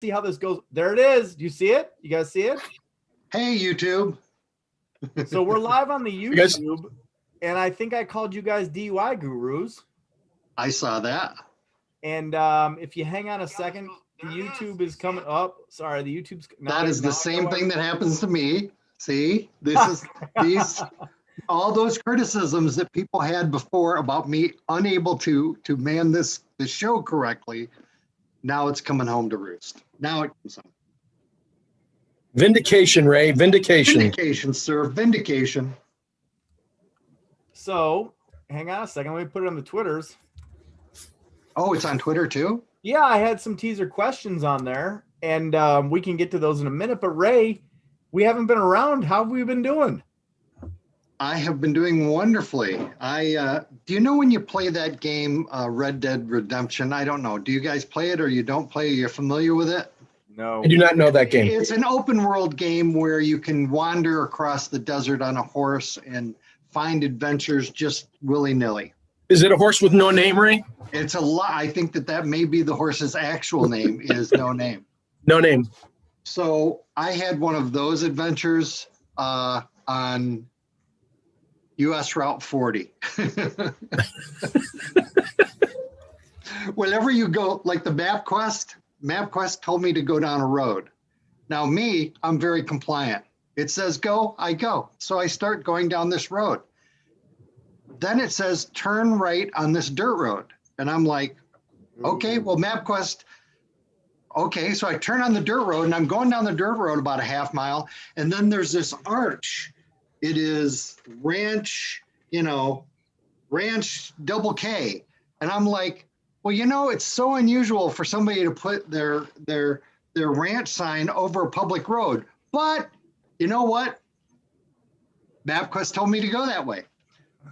see how this goes. There it is. Do you see it? You guys see it? Hey, YouTube. So we're live on the YouTube, and I think I called you guys DUI gurus. I saw that. And if you hang on a second, the YouTube is coming up. Sorry, the YouTube's that is the same thing that happens to me. See, this is all those criticisms that people had before about me unable to man this show correctly. Now it's coming home to roost. Now it comes home. Vindication, Ray. Vindication. Vindication, sir. Vindication. So hang on a second. Let me put it on the Twitters. Oh, it's on Twitter too? Yeah, I had some teaser questions on there, and we can get to those in a minute. But Ray, we haven't been around. How have we been doing? I have been doing wonderfully. Do you know when you play that game, Red Dead Redemption? I don't know. Do you guys play it or you don't play it? You're familiar with it? No. I do not know that game. It's an open world game where you can wander across the desert on a horse and find adventures just willy-nilly. Is it a horse with no name, Ray? It's a lot. I think that may be the horse's actual name is No Name. No name. So I had one of those adventures on US Route 40. Whenever you go, like the MapQuest told me to go down a road. Now me, I'm very compliant. It says go, I go. So I start going down this road. Then it says turn right on this dirt road. And I'm like, okay, well, MapQuest. Okay, so I turn on the dirt road and I'm going down the dirt road about a half mile. And then there's this arch. It is ranch, ranch double K. And I'm like, well, it's so unusual for somebody to put their ranch sign over a public road. But you know what? MapQuest told me to go that way.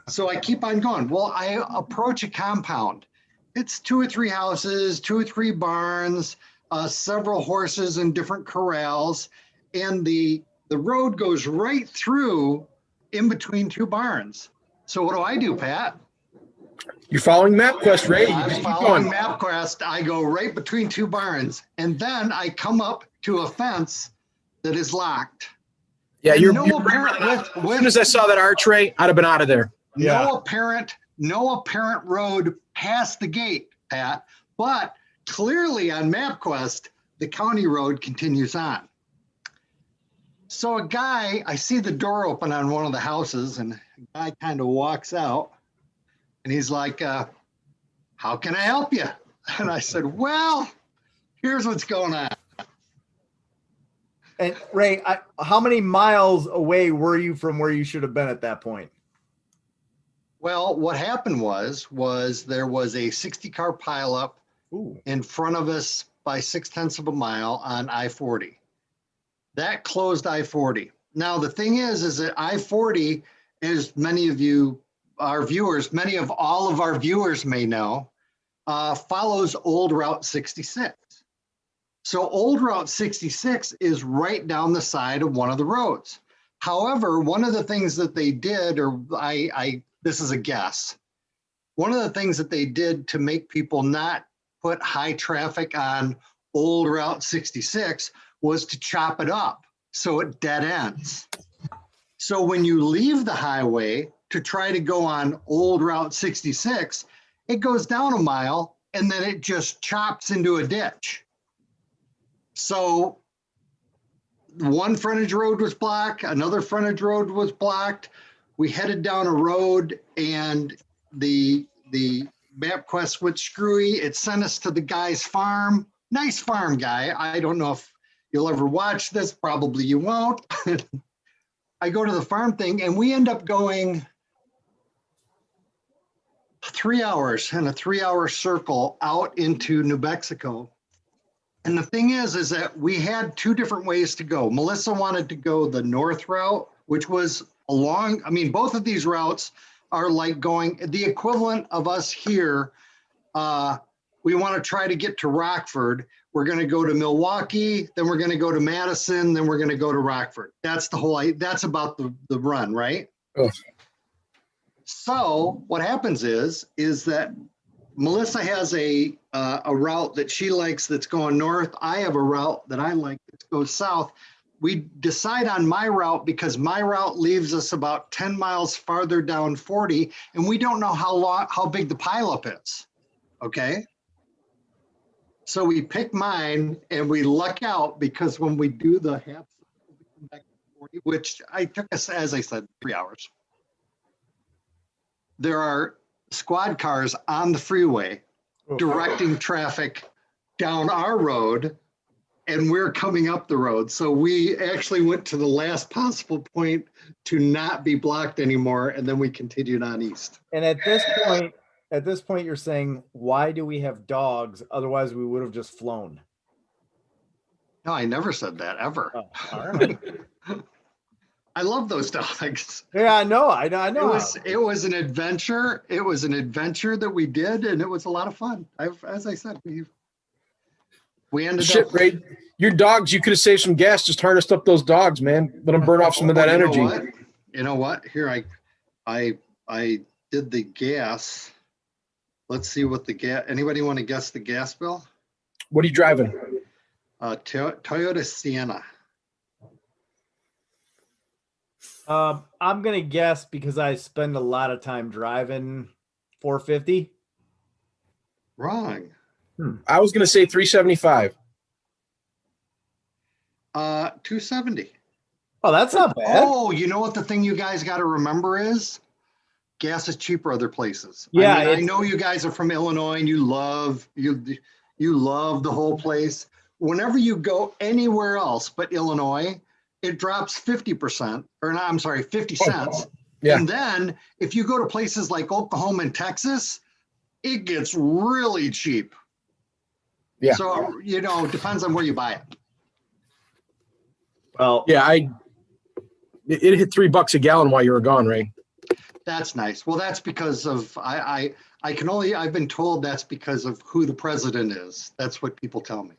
So I keep on going. Well, I approach a compound. It's 2 or 3 houses, 2 or 3 barns, several horses in different corrals. And the road goes right through in between 2 barns. So what do, Pat? You're following MapQuest, Ray. I'm following MapQuest. I go right between 2 barns. And then I come up to a fence that is locked. Yeah, as soon as I saw that arch, Ray, I'd have been out of there. No apparent road past the gate, Pat. But clearly on MapQuest, the county road continues on. So I see the door open on one of the houses, and a guy kind of walks out, and he's like, how can I help you? And I said, well, here's what's going on. And Ray, how many miles away were you from where you should have been at that point? Well, what happened was there was a 60-car pileup in front of us by 0.6 of a mile on I-40. That closed I-40. Now, the thing is that I-40, as many of all of our viewers may know, follows old Route 66. So old Route 66 is right down the side of one of the roads. However, one of the things that they did, this is a guess, one of the things that they did to make people not put high traffic on old Route 66 was to chop it up so it dead ends. So when you leave the highway to try to go on old Route 66, it goes down a mile and then it just chops into a ditch. So one frontage road was blocked, another frontage road was blocked. We headed down a road and the MapQuest went screwy. It sent us to the guy's farm. Nice farm guy. I don't know if you'll ever watch this. Probably you won't. I go to the farm thing and we end up going 3 hours in a 3-hour circle out into New Mexico. And the thing is that we had 2 different ways to go. Melissa wanted to go the north route, which was both of these routes are like going the equivalent of us here. We want to try to get to Rockford. We're going to go to Milwaukee, then we're going to go to Madison, then we're going to go to Rockford. That's that's about the run, right? Oh. So what happens is that Melissa has a route that she likes that's going north. I have a route that I like that goes south. We decide on my route because my route leaves us about 10 miles farther down 40, and we don't know how big the pileup is. Okay. So we pick mine and we luck out because when we do the half, back to 40, which I took us, as I said, 3 hours. There are squad cars on the freeway directing traffic down our road, and we're coming up the road. So we actually went to the last possible point to not be blocked anymore, and then we continued on east. And at this point, you're saying, why do we have dogs? Otherwise, we would have just flown. No, I never said that, ever. Oh, all right. I love those dogs. Yeah, I know. I know. It was an adventure. It was an adventure that we did, and it was a lot of fun. As I said, we ended up. Ray, your dogs, you could have saved some gas. Just harnessed up those dogs, man. Let them burn off some of that energy. You know what? Here, I did the gas. Let's see what the gas. Anybody want to guess the gas bill? What are you driving? Toyota Sienna. I'm gonna guess because I spend a lot of time driving. 450. Wrong. I was gonna say 375. 270. Oh, that's not bad. Oh, you know what the thing you guys got to remember is gas is cheaper other places. Yeah, I know you guys are from Illinois and you love the whole place. Whenever you go anywhere else but Illinois, it drops 50%, or no, I'm sorry, 50 cents. Yeah. And then if you go to places like Oklahoma and Texas, it gets really cheap. Yeah. So, it depends on where you buy it. Well, yeah, it hit $3 a gallon while you were gone, Ray. That's nice. Well, that's because of I've been told that's because of who the president is. That's what people tell me.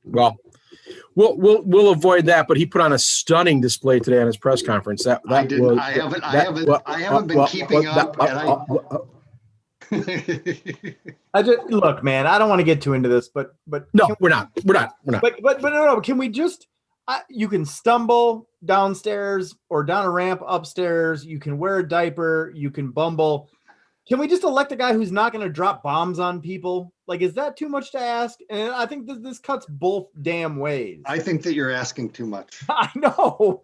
Well, we'll avoid that. But he put on a stunning display today on his press conference. I haven't been keeping up. I just look, man. I don't want to get too into this, but no, we're not. But no. Can we just? You can stumble downstairs or down a ramp upstairs. You can wear a diaper. You can bumble. Can we just elect a guy who's not going to drop bombs on people? Like, is that too much to ask? And I think this cuts both damn ways. I think that you're asking too much. I know.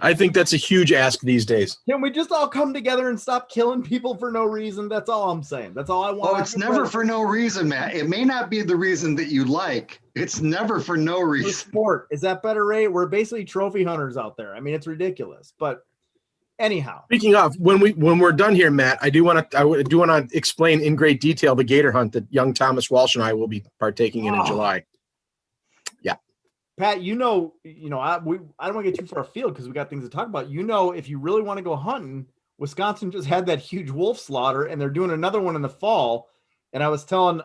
I think that's a huge ask these days. Can we just all come together and stop killing people for no reason? That's all I'm saying. That's all I want. Oh, it's never for no reason, Matt. It may not be the reason that you like. It's never for no reason. Sport. Is that better, Ray? We're basically trophy hunters out there. I mean, it's ridiculous. But anyhow, speaking of, when we're done here, Matt, I do want to explain in great detail the gator hunt that young Thomas Walsh and I will be partaking in July. Yeah, Pat, I don't want to get too far afield because we got things to talk about. If you really want to go hunting, Wisconsin just had that huge wolf slaughter, and they're doing another one in the fall. And I was telling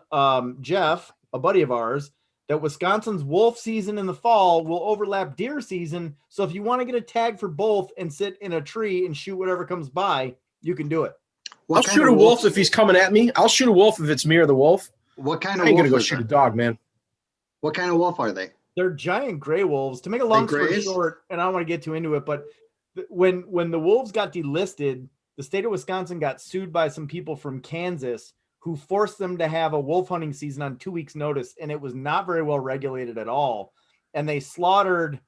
Jeff, a buddy of ours, that Wisconsin's wolf season in the fall will overlap deer season. So if you want to get a tag for both and sit in a tree and shoot whatever comes by, you can do it. I'll shoot a wolf if he's coming at me. I'll shoot a wolf if it's me or the wolf. What kind of wolf? I ain't wolf? Gonna go shoot a dog, man. What kind of wolf are they? They're giant gray wolves. To make a long story short, and I don't want to get too into it, but when the wolves got delisted, the state of Wisconsin got sued by some people from Kansas who forced them to have a wolf hunting season on 2 weeks' notice, and it was not very well regulated at all. And they slaughtered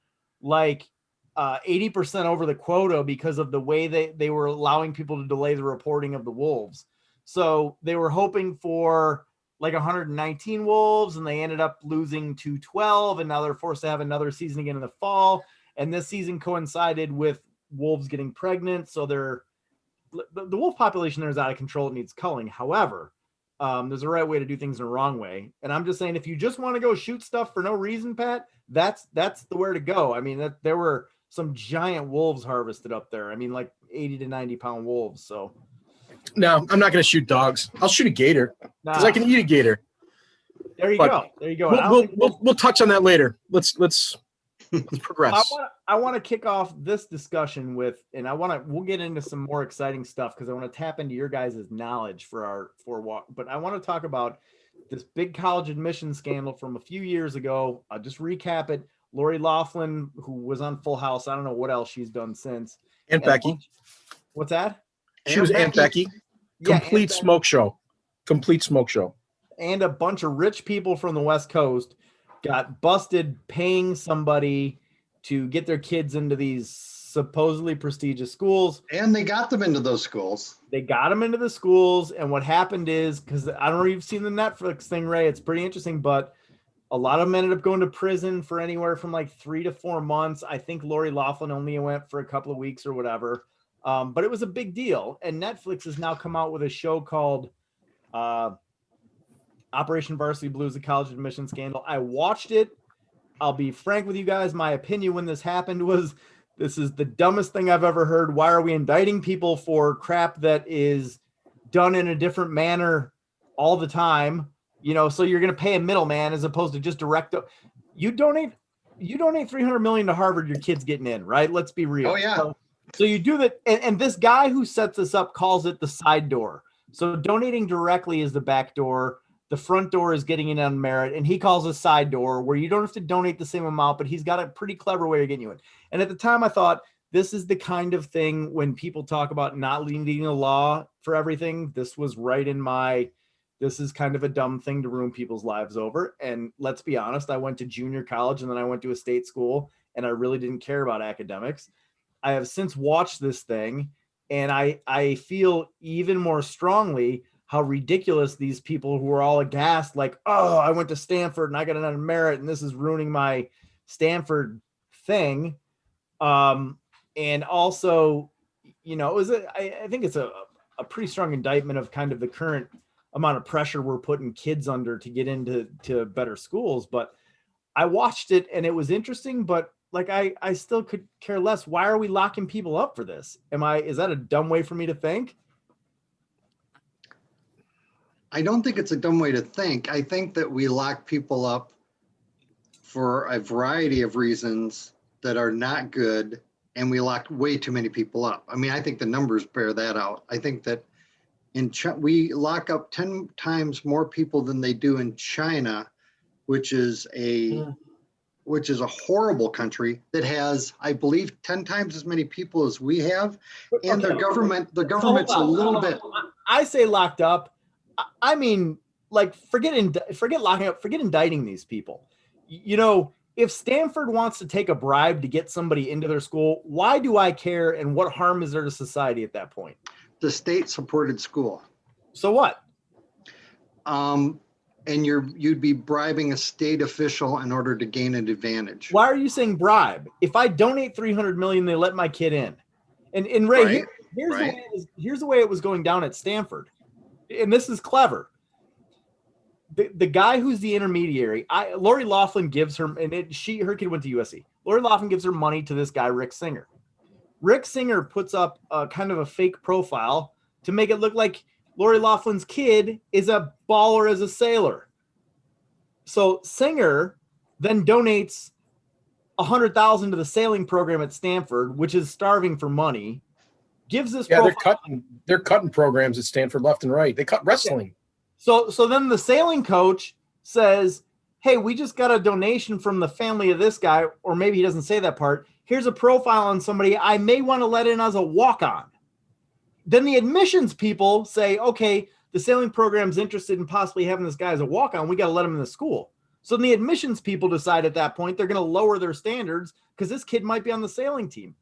like 80% over the quota because of the way they were allowing people to delay the reporting of the wolves. So they were hoping for like 119 wolves, and they ended up losing to 12, and now they're forced to have another season again in the fall. And this season coincided with wolves getting pregnant, so the wolf population there is out of control. It needs culling. However, there's a right way to do things in a wrong way. And I'm just saying, if you just want to go shoot stuff for no reason, Pat, that's the where to go. I mean, there were some giant wolves harvested up there. I mean, like 80 to 90 pound wolves. So no, I'm not going to shoot dogs. I'll shoot a gator because I can eat a gator. There you go. We'll touch on that later. Let's Let's progress. I want to kick off this discussion with, and we'll get into some more exciting stuff because I want to tap into your guys' knowledge for our walk. But I want to talk about this big college admission scandal from a few years ago. I'll just recap it. Lori Loughlin, who was on Full House. I don't know what else she's done since. Aunt Becky. What's that? She was Aunt Becky. Complete smoke show. Complete smoke show. And a bunch of rich people from the West Coast got busted paying somebody to get their kids into these supposedly prestigious schools. And they got them into those schools. They got them into the schools. And what happened is, because I don't know if you've seen the Netflix thing, Ray, it's pretty interesting, but a lot of them ended up going to prison for anywhere from like 3 to 4 months. I think Lori Loughlin only went for a couple of weeks or whatever. But it was a big deal. And Netflix has now come out with a show called Operation Varsity Blues, the college admission scandal. I watched it. I'll be frank with you guys. My opinion when this happened was, this is the dumbest thing I've ever heard. Why are we indicting people for crap that is done in a different manner all the time? You know, so you're going to pay a middleman as opposed to just direct. You donate $300 million to Harvard, your kid's getting in, right? Let's be real. Oh yeah. So you do that. And this guy who sets this up calls it the side door. So donating directly is the back door. The front door is getting in on merit, and he calls a side door where you don't have to donate the same amount, but he's got a pretty clever way of getting you in. And at the time I thought, this is the kind of thing when people talk about not needing a law for everything. This was right in this is kind of a dumb thing to ruin people's lives over. And let's be honest, I went to junior college and then I went to a state school and I really didn't care about academics. I have since watched this thing and I feel even more strongly how ridiculous these people who are all aghast, like, oh, I went to Stanford and I got another merit and this is ruining my Stanford thing. And also, you know, I think it's a pretty strong indictment of kind of the current amount of pressure we're putting kids under to get into better schools. But I watched it and it was interesting, but like, I still could care less. Why are we locking people up for this? Is that a dumb way for me to think? I don't think it's a dumb way to think. I think that we lock people up for a variety of reasons that are not good, and we lock way too many people up. I mean, I think the numbers bear that out. I think that we lock up 10 times more people than they do in China, which is a horrible country that has, I believe, 10 times as many people as we have. And the government's a little bit. I say locked up. I mean, like, forget locking up, forget indicting these people. You know, if Stanford wants to take a bribe to get somebody into their school, why do I care? And what harm is there to society at that point? The state-supported school. So what? And you'd be bribing a state official in order to gain an advantage. Why are you saying bribe? If I donate $300 million, they let my kid in. And Ray, right. Here's the way it was going down at Stanford. And this is clever. The guy who's the intermediary, Lori Loughlin gives her, and her kid went to USC. Lori Loughlin gives her money to this guy, Rick Singer. Rick Singer puts up a kind of a fake profile to make it look like Lori Loughlin's kid is a baller as a sailor. So Singer then donates $100,000 to the sailing program at Stanford, which is starving for money. Gives this they're cutting programs at Stanford left and right. They cut wrestling. So then the sailing coach says, hey, we just got a donation from the family of this guy, or maybe he doesn't say that part. Here's a profile on somebody I may want to let in as a walk-on. Then the admissions people say, okay, the sailing program's interested in possibly having this guy as a walk-on. We got to let him in the school. So the admissions people decide at that point they're going to lower their standards because this kid might be on the sailing team.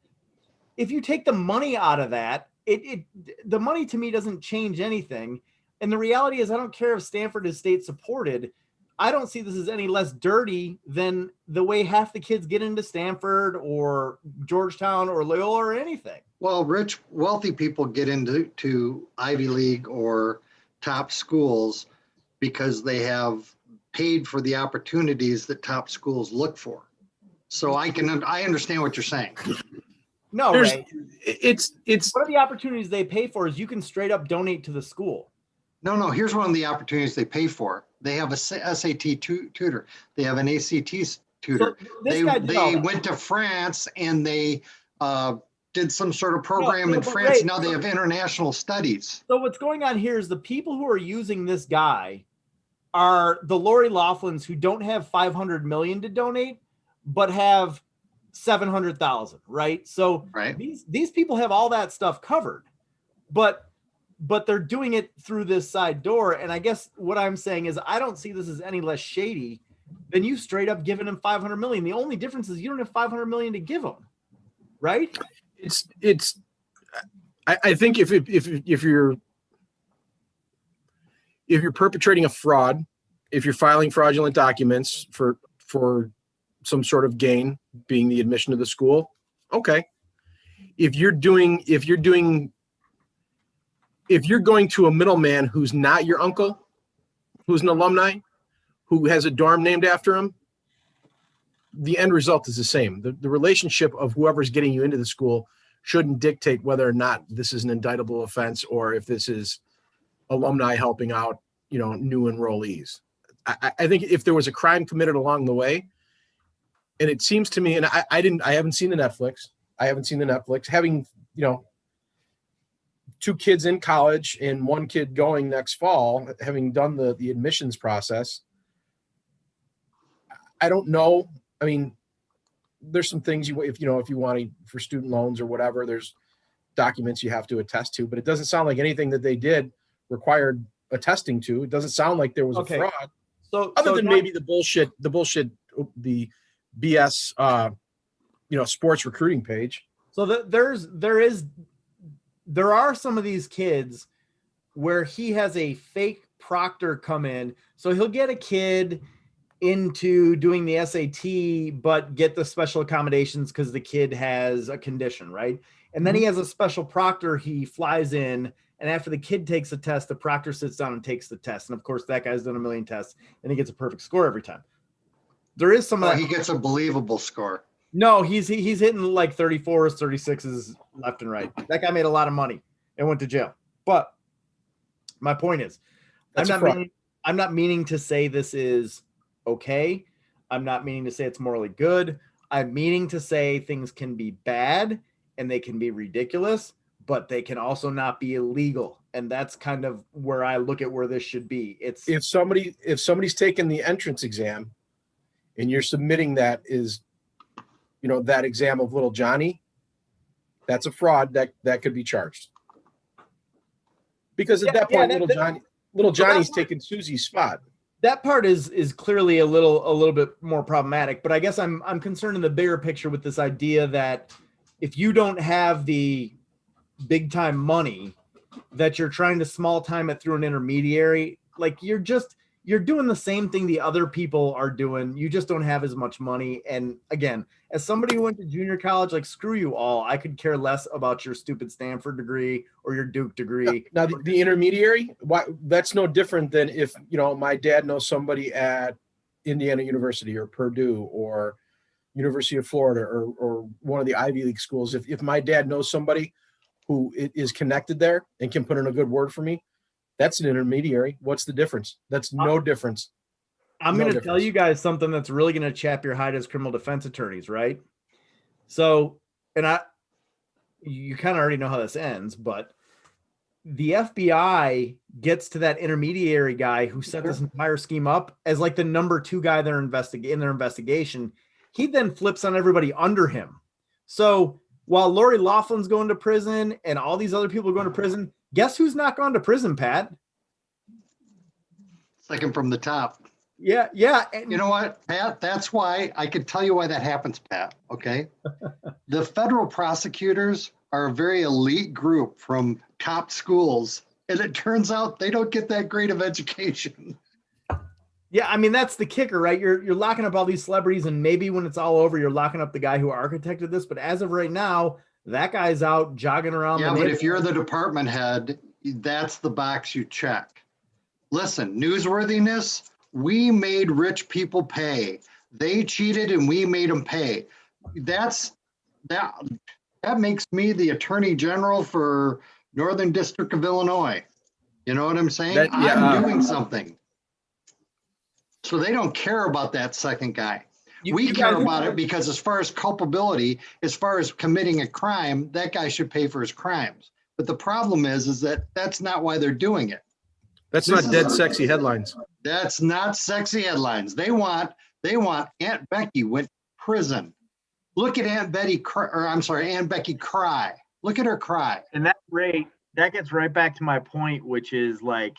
If you take the money out of that, the money to me doesn't change anything. And the reality is, I don't care if Stanford is state supported. I don't see this as any less dirty than the way half the kids get into Stanford or Georgetown or Loyola or anything. Well, rich, wealthy people get into Ivy League or top schools because they have paid for the opportunities that top schools look for. So I understand what you're saying. No, Ray. It's one of the opportunities they pay for is you can straight up donate to the school. No. Here's one of the opportunities they pay for. They have a SAT tutor. They have an ACT tutor. They went to France and they did some sort of program in France. Now they have international studies. So what's going on here is the people who are using this guy are the Lori Laughlins who don't have 500 million to donate, but have 700,000, right? So these people have all that stuff covered, but they're doing it through this side door. And I guess what I'm saying is I don't see this as any less shady than you straight up giving him 500 million. The only difference is you don't have 500 million to give him, right? I think if you're perpetrating a fraud, if you're filing fraudulent documents for some sort of gain, being the admission to the school, okay. If you're going to a middleman who's not your uncle, who's an alumni, who has a dorm named after him, the end result is the same. The relationship of whoever's getting you into the school shouldn't dictate whether or not this is an indictable offense or if this is alumni helping out, new enrollees. I think if there was a crime committed along the way, and it seems to me, and I haven't seen the Netflix. Having, 2 kids in college and 1 kid going next fall, having done the admissions process, I don't know. I mean, there's some things if you want to, for student loans or whatever, there's documents you have to attest to, but it doesn't sound like anything that they did required attesting to. It doesn't sound like there was a fraud. So other than maybe the bullshit, the BS, sports recruiting page. So there are some of these kids where he has a fake proctor come in. So he'll get a kid into doing the SAT, but get the special accommodations because the kid has a condition, right? And then he has a special proctor he flies in, and after the kid takes the test, the proctor sits down and takes the test. And of course, that guy's done a million tests, and he gets a perfect score every time. There is some of that. He gets a believable score. No, he's hitting like 34s, 36s left and right. That guy made a lot of money and went to jail. But my point is, I'm not meaning to say this is okay. I'm not meaning to say it's morally good. I'm meaning to say things can be bad and they can be ridiculous, but they can also not be illegal. And that's kind of where I look at where this should be. It's if somebody's taken the entrance exam and you're submitting that is, that exam of little Johnny, that's a fraud that could be charged. Because at that point, little Johnny's taking Susie's spot. That part is clearly a little bit more problematic, but I guess I'm concerned in the bigger picture with this idea that if you don't have the big time money, that you're trying to small time it through an intermediary, like you're doing the same thing the other people are doing. You just don't have as much money. And again, as somebody who went to junior college, like screw you all. I could care less about your stupid Stanford degree or your Duke degree. Now the intermediary, that's no different than if, my dad knows somebody at Indiana University or Purdue or University of Florida or one of the Ivy League schools. If my dad knows somebody who is connected there and can put in a good word for me, that's an intermediary. What's the difference? That's no difference. I'm going to tell you guys something that's really going to chap your hide as criminal defense attorneys, right? So, you kind of already know how this ends, but the FBI gets to that intermediary guy who set this entire scheme up as like the number 2 guy in their investigation. He then flips on everybody under him. So while Lori Laughlin's going to prison and all these other people are going to prison, guess who's not gone to prison, Pat? Second from the top. Yeah. And you know what, Pat? That's why I could tell you why that happens, Pat. Okay. The federal prosecutors are a very elite group from top schools, and it turns out they don't get that great of education. Yeah, I mean, that's the kicker, right? You're locking up all these celebrities, and maybe when it's all over, you're locking up the guy who architected this. But as of right now, that guy's out jogging around. Yeah, but if you're the department head, that's the box you check. Listen, newsworthiness, we made rich people pay. They cheated and we made them pay. That makes me the attorney general for Northern District of Illinois. You know what I'm saying? I'm doing something. So they don't care about that second guy. We care about it because as far as culpability, as far as committing a crime, that guy should pay for his crimes. But the problem is that that's not why they're doing it. That's not dead sexy headlines. That's not sexy headlines. They want Aunt Becky went to prison. Look at Aunt Becky cry. Look at her cry. And that gets right back to my point, which is like,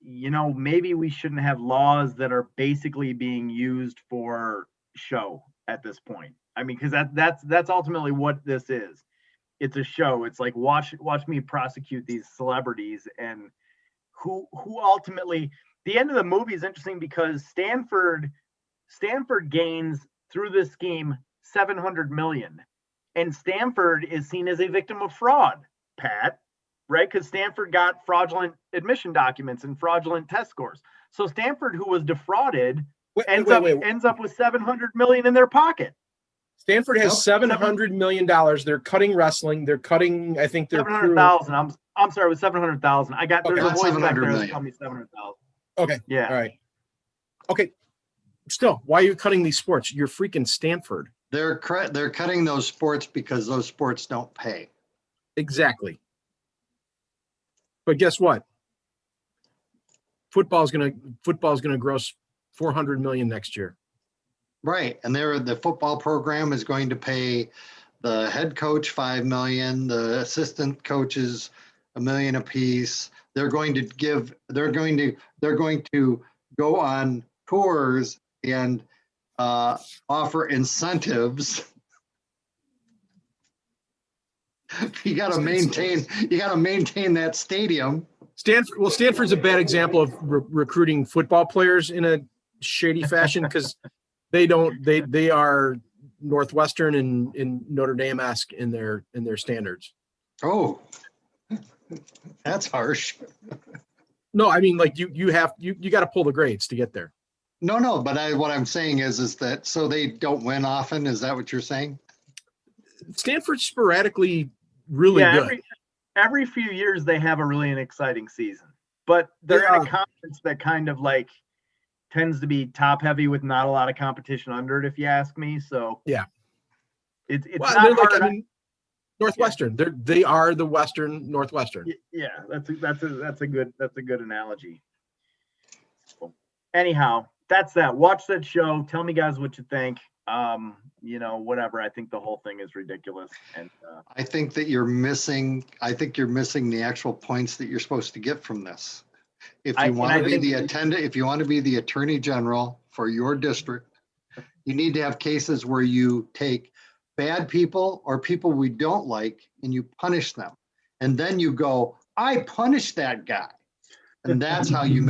maybe we shouldn't have laws that are basically being used for show at this point. I mean, because that's ultimately what this is. It's a show. It's like watch me prosecute these celebrities, and who ultimately, the end of the movie is interesting because Stanford gains through this scheme $700 million, and Stanford is seen as a victim of fraud, Pat, right? Because Stanford got fraudulent admission documents and fraudulent test scores. So Stanford, who was defrauded, ends up with $700 million in their pocket. Stanford has $700 million. They're cutting wrestling. They're cutting, I think, their 700,000. I'm sorry, it was 700,000. I got there's a voice back there that told me 700,000. Okay. Yeah. All right. Okay. Still, why are you cutting these sports? You're freaking Stanford. They're cutting those sports because those sports don't pay. Exactly. But guess what? Football's gonna gross $400 million next year. Right, and the football program is going to pay the head coach $5 million, the assistant coaches $1 million apiece. They're going to go on tours and offer incentives. You got to maintain that stadium. Stanford's a bad example of recruiting football players in a shady fashion because they are Northwestern and Notre Dame-esque in their standards. Oh, that's harsh. No, I mean, like you got to pull the grades to get there. No, but what I'm saying is that so they don't win often. Is that what you're saying? Stanford's sporadically really good. Every few years they have a really exciting season, but they're in a conference that kind of like tends to be top heavy with not a lot of competition under it, if you ask me. So yeah, it's not hard. I mean, Northwestern. Yeah. They are the Western Northwestern. Yeah, that's a good analogy. Anyhow, that's that. Watch that show. Tell me guys what you think. Whatever. I think the whole thing is ridiculous. And I think you're missing the actual points that you're supposed to get from this. If you want to be the attorney general for your district, you need to have cases where you take bad people or people we don't like and you punish them. And then you go, I punished that guy. And that's how you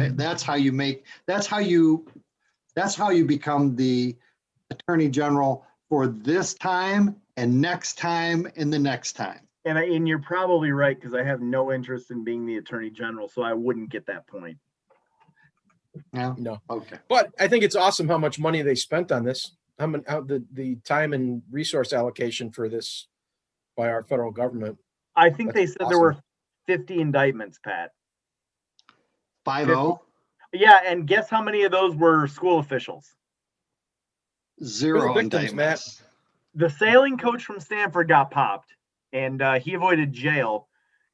become the attorney general for this time and next time and the next time. And you're probably right, because I have no interest in being the attorney general, so I wouldn't get that point. No. Okay. But I think it's awesome how much money they spent on this. How the time and resource allocation for this by our federal government. I think they said awesome. There were 50 indictments, Pat. 50? Yeah, and guess how many of those were school officials? 0 indictments, Matt. The sailing coach from Stanford got popped, and he avoided jail.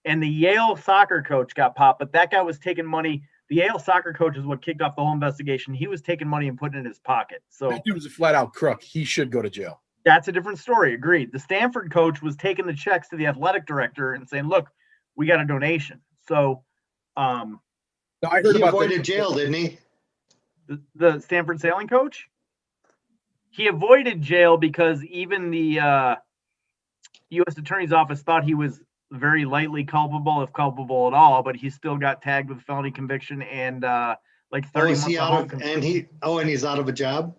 And the Yale soccer coach got popped, but that guy was taking money. The Yale soccer coach is what kicked off the whole investigation. He was taking money and putting it in his pocket. So that dude was a flat-out crook. He should go to jail. That's a different story. Agreed. The Stanford coach was taking the checks to the athletic director and saying, "Look, we got a donation." So, I heard he avoided jail, didn't he? The Stanford sailing coach? He avoided jail because even the U.S. Attorney's Office thought he was very lightly culpable, if culpable at all, but he still got tagged with felony conviction and like 30 months. And he's out of a job?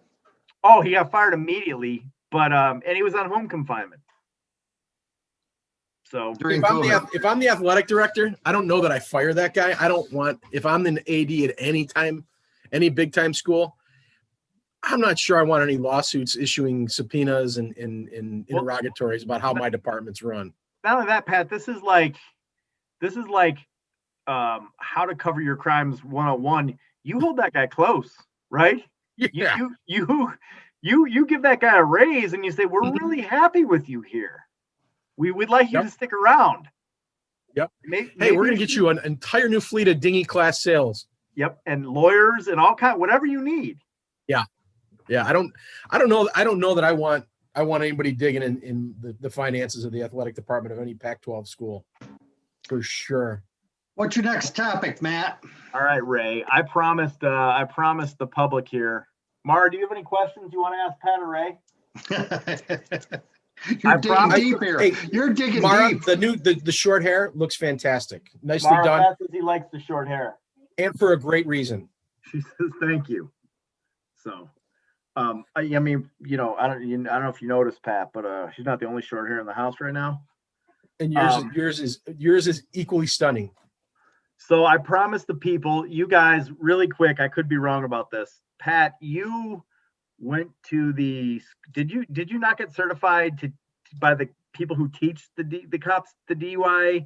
Oh, he got fired immediately, but and he was on home confinement. So if I'm the athletic director, I don't know that I fire that guy. I don't want, if I'm an AD at any time, any big time school, I'm not sure I want any lawsuits issuing subpoenas and interrogatories about how my department's run. Not only that, Pat, this is like how to cover your crimes 101. You hold that guy close, right? Yeah. You give that guy a raise and you say, we're really happy with you here. We'd like you to stick around. Yep. Hey, we're going to get you an entire new fleet of dinghy class sails. Yep. And lawyers and all kind, whatever you need. Yeah. Yeah. I don't know that I want anybody digging in the finances of the athletic department of any Pac-12 school, for sure. What's your next topic, Matt? All right, Ray. I promised the public here. Mara, do you have any questions you want to ask Pat or Ray? You're digging deep here. Hey, you're digging Mara, deep. The short hair looks fantastic. Nicely Mara, done. Pat says he likes the short hair. And for a great reason. She says thank you. So, I mean, I don't know if you noticed, Pat, but she's not the only short hair in the house right now. And yours is equally stunning. So I promised the people, you guys, really quick, I could be wrong about this. Pat, you went to did you not get certified by the people who teach the cops the DUI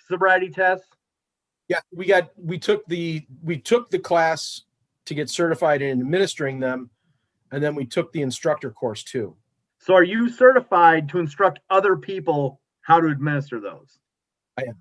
sobriety tests? Yeah, we took the class to get certified in administering them, and then we took the instructor course too. So are you certified to instruct other people how to administer those? I am.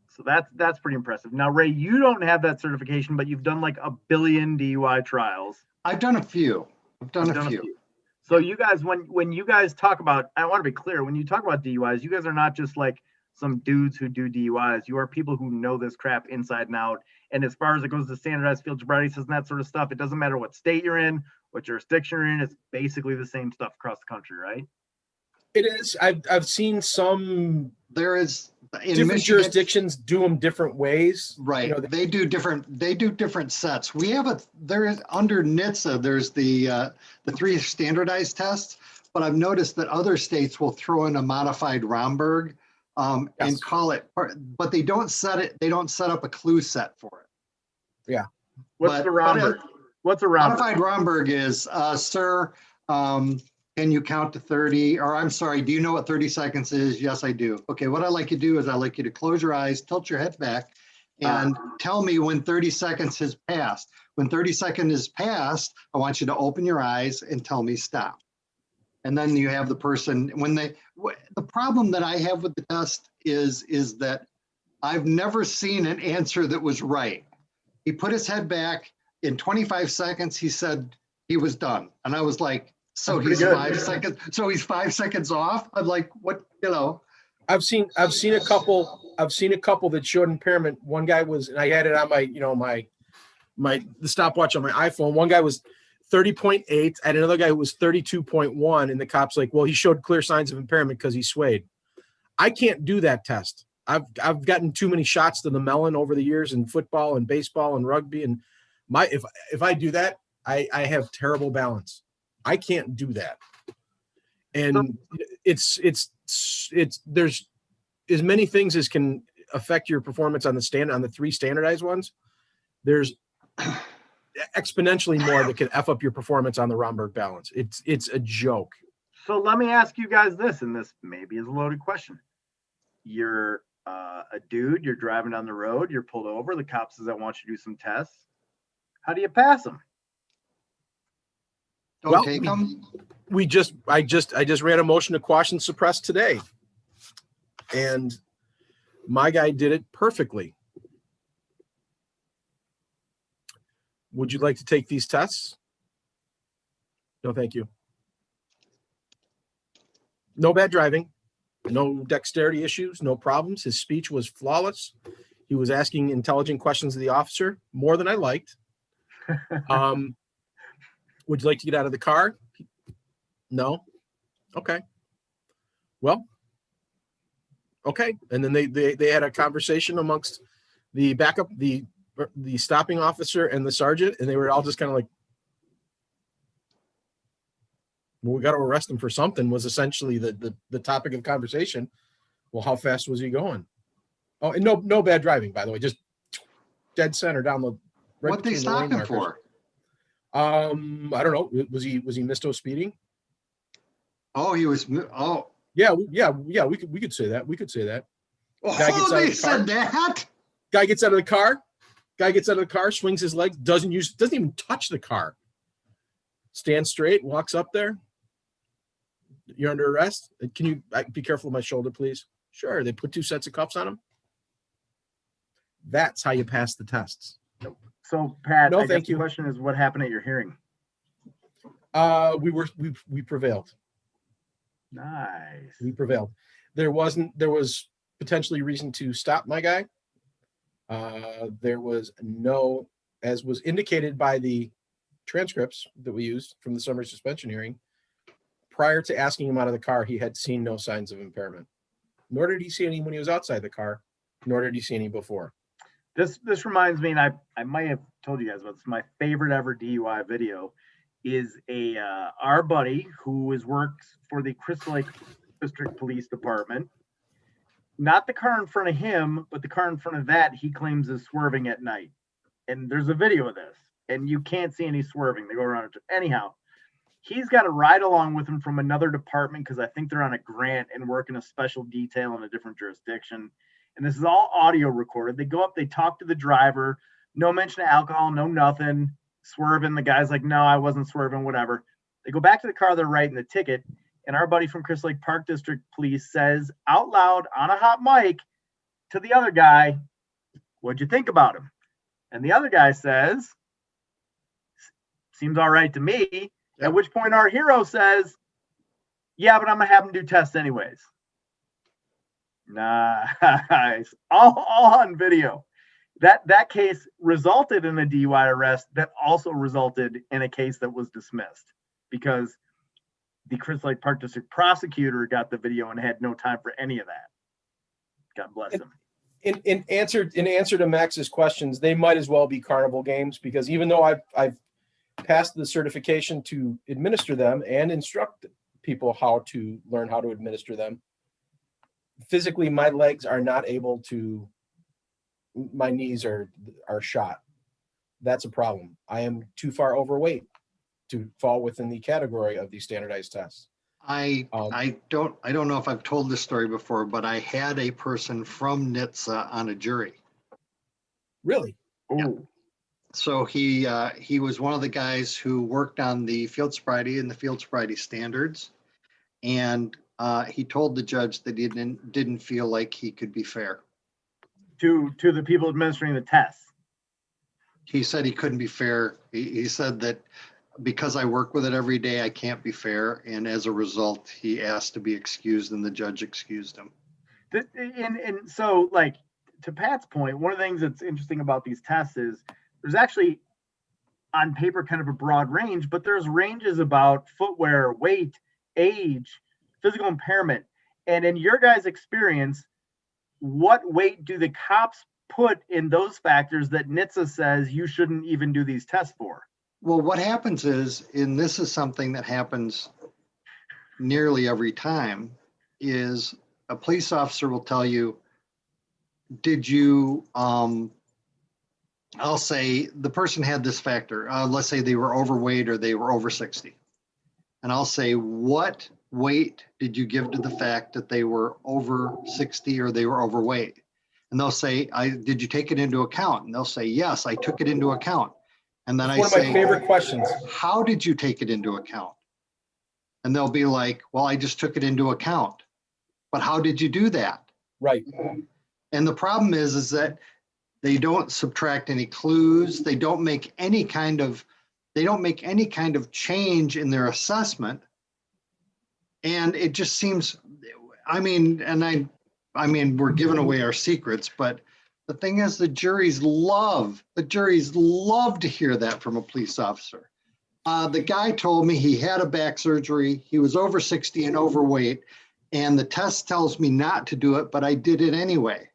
So that's pretty impressive. Now, Ray, you don't have that certification, but you've done like a billion DUI trials. I've done a few. I've done a few. So you guys, when you guys talk about, I want to be clear, when you talk about DUIs, you guys are not just like some dudes who do DUIs. You are people who know this crap inside and out. And as far as it goes to standardized field sobriety tests and that sort of stuff, it doesn't matter what state you're in, what jurisdiction you're in. It's basically the same stuff across the country, right? It is. I've seen some. There is in different Michigan, jurisdictions do them different ways. Right. They do different sets. We have there is under NHTSA, there's the 3 standardized tests, but I've noticed that other states will throw in a modified Romberg and call it, but they don't set up a clue set for it. Yeah. What's the Romberg? What's a Romberg? Modified Romberg is, sir, can you count to 30? Or I'm sorry, do you know what 30 seconds is? Yes, I do. Okay, what I'd like you to do is I'd like you to close your eyes, tilt your head back, and tell me when 30 seconds has passed. When 30 seconds is passed, I want you to open your eyes and tell me stop. And then you have the person, the problem that I have with the test is that I've never seen an answer that was right. He put his head back. In 25 seconds, he said he was done. And I was like, so he's 5 seconds. So he's 5 seconds off. I'm like, what, I've seen a couple that showed impairment. One guy was, and I had it on my the stopwatch on my iPhone. One guy was 30.8 and another guy was 32.1. And the cop's like, well, he showed clear signs of impairment because he swayed. I can't do that test. I've gotten too many shots to the melon over the years in football and baseball and rugby. And if I do that, I have terrible balance. I can't do that. And it's there's as many things as can affect your performance on the 3 standardized ones. There's exponentially more that can F up your performance on the Romberg balance. It's a joke. So let me ask you guys this, and this maybe is a loaded question. You're a dude, you're driving down the road, you're pulled over, the cop says, I want you to do some tests. How do you pass them? Don't take them. I just ran a motion to quash and suppress today. And my guy did it perfectly. Would you like to take these tests? No, thank you. No bad driving, no dexterity issues, no problems. His speech was flawless. He was asking intelligent questions of the officer, more than I liked. Would you like to get out of the car? No. Okay. Well, okay. And then they had a conversation amongst the backup, the stopping officer and the sergeant, and they were all just kind of like, well, we got to arrest him for something, was essentially the topic of conversation. Well, how fast was he going? Oh, and no bad driving, by the way, just dead center down the right. What they stopped him for? I don't know. Was he misto speeding? Oh, he was. Oh, yeah. We could say that. We could say that. Oh, they said that. Guy gets out of the car. Swings his legs. Doesn't even touch the car. stands straight, walks up there. You're under arrest. Can you be careful of my shoulder, please? Sure. They put 2 sets of cuffs on him. That's how you pass the tests. So, Pat, no, I thank guess you. The question is, what happened at your hearing? We prevailed. Nice. We prevailed. There was potentially reason to stop my guy. There was no, as was indicated by the transcripts that we used from the summary suspension hearing, prior to asking him out of the car, he had seen no signs of impairment. Nor did he see any when he was outside the car, nor did he see any before. This reminds me, and I might have told you guys about this, my favorite ever DUI video is our buddy who works for the Crystal Lake District Police Department. Not the car in front of him, but the car in front of that he claims is swerving at night. And there's a video of this, and you can't see any swerving. They go around it. Anyhow, he's got to ride along with him from another department because I think they're on a grant and work in a special detail in a different jurisdiction. And this is all audio recorded. They go up, they talk to the driver, no mention of alcohol, no nothing, swerving. The guy's like, no, I wasn't swerving, whatever. They go back to the car, they're writing the ticket. And our buddy from Crystal Lake Park District Police says out loud on a hot mic to the other guy, what'd you think about him? And the other guy says, seems all right to me. At which point our hero says, yeah, but I'm going to have him do tests anyways. Nice. All on video. That case resulted in a DUI arrest that also resulted in a case that was dismissed because the Crystal Lake Park District prosecutor got the video and had no time for any of that. God bless him. In answer to Max's questions, they might as well be carnival games because even though I've passed the certification to administer them and instruct people how to learn how to administer them, physically my legs are not able to. My knees are shot. That's a problem. I am too far overweight to fall within the category of these standardized tests. I don't know if I've told this story before, but I had a person from NHTSA on a jury. Really? Yeah. So he was one of the guys who worked on the field sobriety and the field sobriety standards, and he told the judge that he didn't feel like he could be fair to the people administering the tests. He said he couldn't be fair. He said that because I work with it every day, I can't be fair. And as a result, he asked to be excused and the judge excused him. And so, like, to Pat's point, one of the things that's interesting about these tests is there's actually on paper kind of a broad range, but there's ranges about footwear, weight, age, physical impairment. And in your guys' experience, what weight do the cops put in those factors that NHTSA says you shouldn't even do these tests for? Well, what happens is, and this is something that happens nearly every time, is a police officer will tell you, did you, I'll say the person had this factor. Let's say they were overweight or they were over 60. And I'll say, what weight did you give to the fact that they were over 60 or they were overweight? And they'll say, did you take it into account? And they'll say, yes, I took it into account. And then I say, one of my favorite questions. How did you take it into account? And they'll be like, well, I just took it into account. But how did you do that? Right. And the problem is that they don't subtract any clues. They don't make any kind of change in their assessment. And it just seems, I mean, we're giving away our secrets, but the thing is, the juries love to hear that from a police officer. The guy told me he had a back surgery. He was over 60 and overweight, and the test tells me not to do it, but I did it anyway.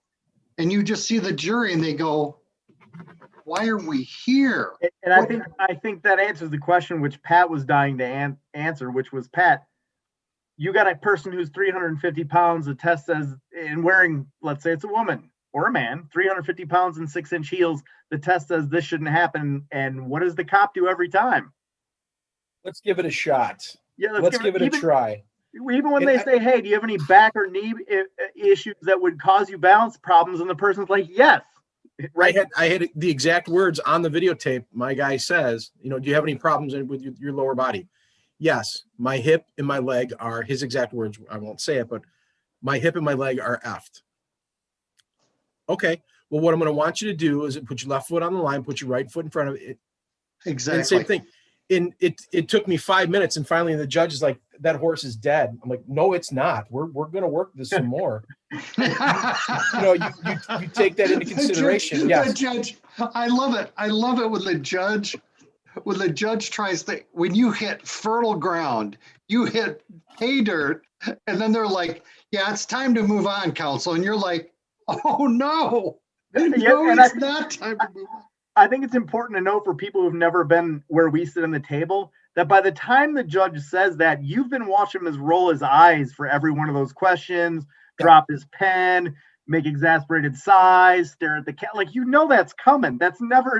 And you just see the jury and they go, why are we here? And I think that answers the question which Pat was dying to answer, which was, Pat, you got a person who's 350 pounds, the test says, and wearing, let's say it's a woman or a man, 350 pounds and 6-inch heels, the test says this shouldn't happen. And what does the cop do every time? Let's give it a shot. Yeah, let's give it a try. Even when they say, hey, do you have any back or knee issues that would cause you balance problems? And the person's like, yes. right? I had the exact words on the videotape. My guy says, you know, do you have any problems with your lower body? Yes, my hip and my leg are, his exact words, I won't say it, but my hip and my leg are effed. Okay, well, what I'm going to want you to do is put your left foot on the line, put your right foot in front of it. Exactly. And same thing. And it took me 5 minutes, and finally the judge is like, that horse is dead. I'm like, no, it's not. We're going to work this some more. You know, you take that into consideration. Yes. The judge, I love it. I love it when the judge tries to, when you hit fertile ground, you hit hay dirt, and then they're like, yeah, it's time to move on, counsel. And you're like, oh no, it's not time to move on. I think it's important to know for people who've never been where we sit on the table that by the time the judge says that, you've been watching him roll his eyes for every one of those questions, drop his pen, make exasperated sighs, stare at the cat. Like, you know, that's coming. That's never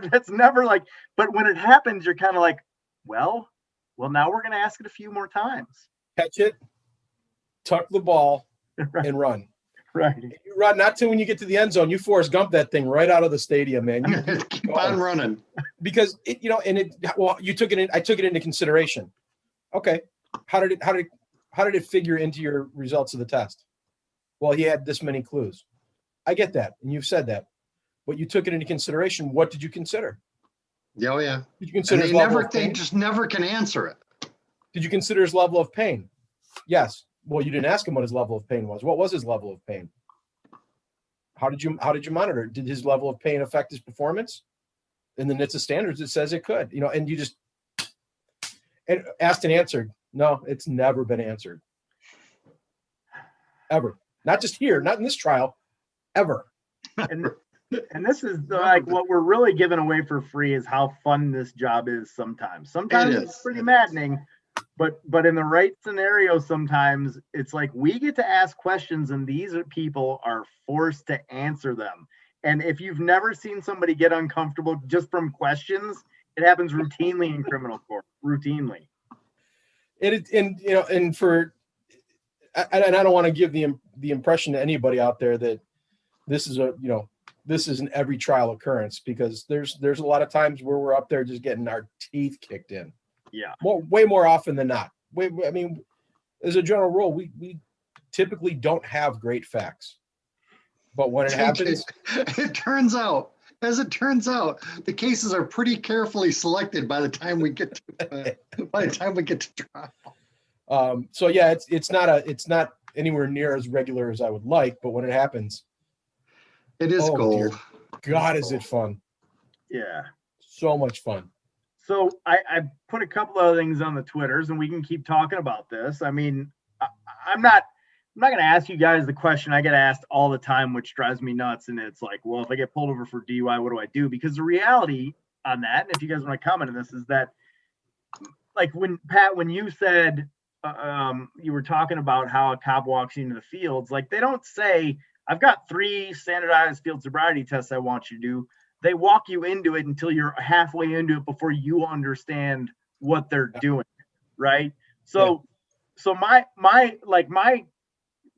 like, but when it happens, you're kind of like, well, now we're going to ask it a few more times. Catch it, tuck the ball, right. And run. Right. You run, not till when you get to the end zone, you Forrest Gump that thing right out of the stadium, man. You keep on running. Because you took it in, I took it into consideration. Okay. How did it figure into your results of the test? Well, he had this many clues. I get that. And you've said that, but you took it into consideration. What did you consider? Oh yeah. Did you consider they just never can answer it. Did you consider his level of pain? Yes. Well, you didn't ask him what his level of pain was. What was his level of pain? How did you monitor? Did his level of pain affect his performance? In the NHTSA standards, it says it could. You know, and you just asked and answered. No, it's never been answered. Ever. Not just here, not in this trial, ever. And this is like what we're really giving away for free is how fun this job is sometimes. Sometimes it's pretty maddening. But in the right scenario, sometimes it's like we get to ask questions and these people are forced to answer them. And if you've never seen somebody get uncomfortable just from questions, it happens routinely in criminal court, routinely. And I don't want to give the impression to anybody out there that this is an every trial occurrence, because there's a lot of times where we're up there just getting our teeth kicked in. Yeah. Way more often than not. I mean, as a general rule, we typically don't have great facts. But when it happens, as it turns out, the cases are pretty carefully selected by the time we get to trial. So yeah, it's not anywhere near as regular as I would like, but when it happens, it is gold. Dear God, is it fun? Yeah. So much fun. So I put a couple of things on the Twitters, and we can keep talking about this. I mean, I'm not going to ask you guys the question I get asked all the time, which drives me nuts. And it's like, well, if I get pulled over for DUI, what do I do? Because the reality on that, and if you guys want to comment on this, is that, like, when you said you were talking about how a cop walks into the fields, like, they don't say, I've got 3 standardized field sobriety tests I want you to do. They walk you into it until you're halfway into it before you understand what they're doing, right? So my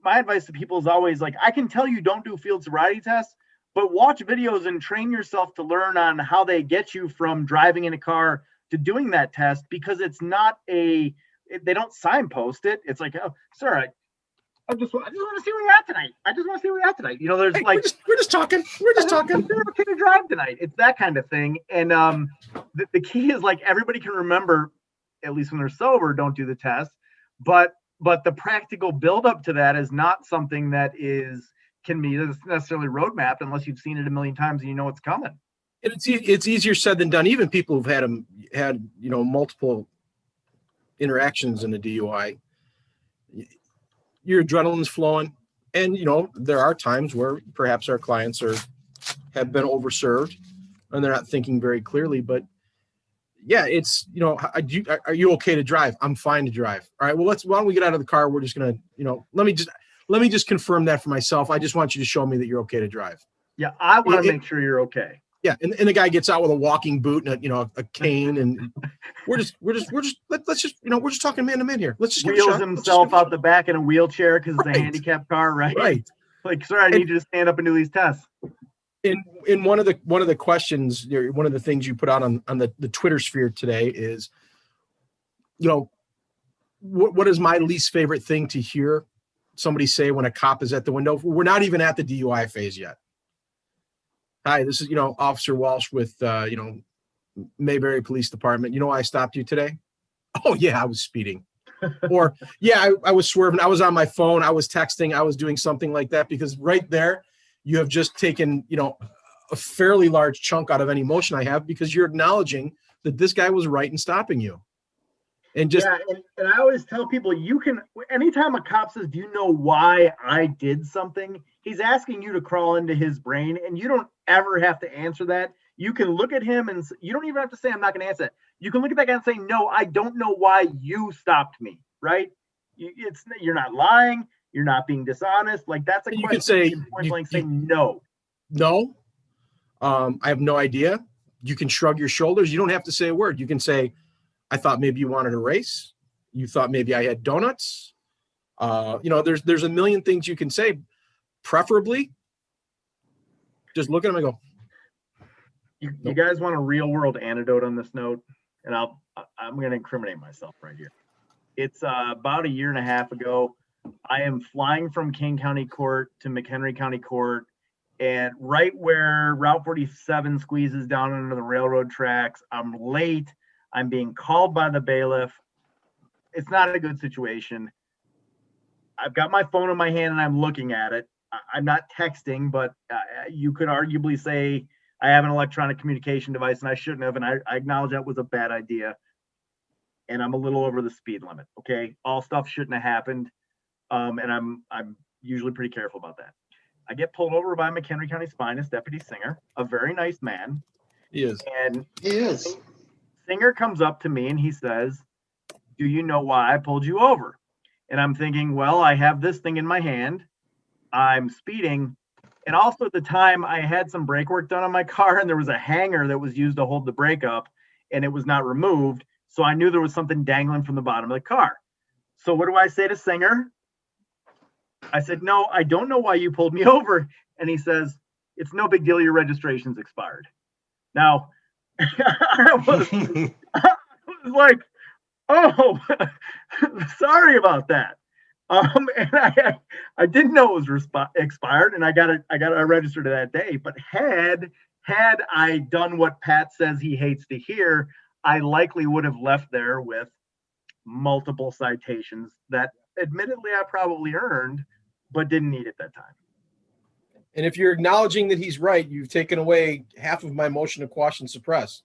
advice to people is always like, I can tell you don't do field sobriety tests, but watch videos and train yourself to learn on how they get you from driving in a car to doing that test, because it's not they don't signpost it. It's like, oh, sir, I just want to see where you're at tonight. I just want to see where you're at tonight. You know, there's like, we're just talking. We're just talking. You're okay to drive tonight. It's that kind of thing. And the key is, like, everybody can remember, at least when they're sober, don't do the test. But the practical buildup to that is not something that can be necessarily roadmapped unless you've seen it a million times and you know it's coming. It's easier said than done. Even people who've had multiple interactions in a DUI. Your adrenaline's flowing, and there are times where perhaps our clients have been overserved and they're not thinking very clearly. But yeah, it's are you okay to drive? I'm fine to drive. All right, well, why don't we get out of the car? We're just gonna let me just confirm that for myself. I just want you to show me that you're okay to drive. Yeah, I want to make sure you're okay. Yeah, and the guy gets out with a walking boot and a cane, and we're just talking man to man here. Let's just wheels himself out the back in a wheelchair because it's a handicapped car, right? Right. Like, sir, I need you to stand up and do these tests. in one of the questions, one of the things you put out on the Twitter sphere today is, what is my least favorite thing to hear somebody say when a cop is at the window? We're not even at the DUI phase yet. Hi, this is, Officer Walsh with, Mayberry Police Department. You know why I stopped you today? Oh yeah, I was speeding. Or yeah, I was swerving. I was on my phone. I was texting. I was doing something like that, because right there you have just taken, a fairly large chunk out of any emotion I have, because you're acknowledging that this guy was right in stopping you. And just, and I always tell people, anytime a cop says, do you know why I did something? He's asking you to crawl into his brain, and you don't ever have to answer that. You can look at him and you don't even have to say, I'm not going to answer that. You can look at that guy and say, no, I don't know why you stopped me, right? You're not lying. You're not being dishonest. Like, that's a question. You can say, say no. No, I have no idea. You can shrug your shoulders. You don't have to say a word. You can say, I thought maybe you wanted a race. You thought maybe I had donuts. There's a million things you can say. Preferably, just look at him and go. You guys want a real world anecdote on this note? And I'm going to incriminate myself right here. It's about a year and a half ago. I am flying from King County Court to McHenry County Court, and right where Route 47 squeezes down into the railroad tracks, I'm late. I'm being called by the bailiff. It's not a good situation. I've got my phone in my hand and I'm looking at it. I'm not texting, but you could arguably say I have an electronic communication device and I shouldn't have. And I acknowledge that was a bad idea. And I'm a little over the speed limit. Okay. All stuff shouldn't have happened. And I'm usually pretty careful about that. I get pulled over by McHenry County's finest, Deputy Singer, a very nice man. He is. And he is. Singer comes up to me and he says, do you know why I pulled you over? And I'm thinking, well, I have this thing in my hand. I'm speeding. And also at the time I had some brake work done on my car, and there was a hanger that was used to hold the brake up, and it was not removed. So I knew there was something dangling from the bottom of the car. So what do I say to Singer? I said, no, I don't know why you pulled me over. And he says, it's no big deal. Your registration's expired. Now, I was like, oh, sorry about that. And I didn't know it was expired, and I got it registered that day. But had I done what Pat says he hates to hear, I likely would have left there with multiple citations that admittedly I probably earned, but didn't need at that time. And if you're acknowledging that he's right, you've taken away half of my motion to quash and suppress.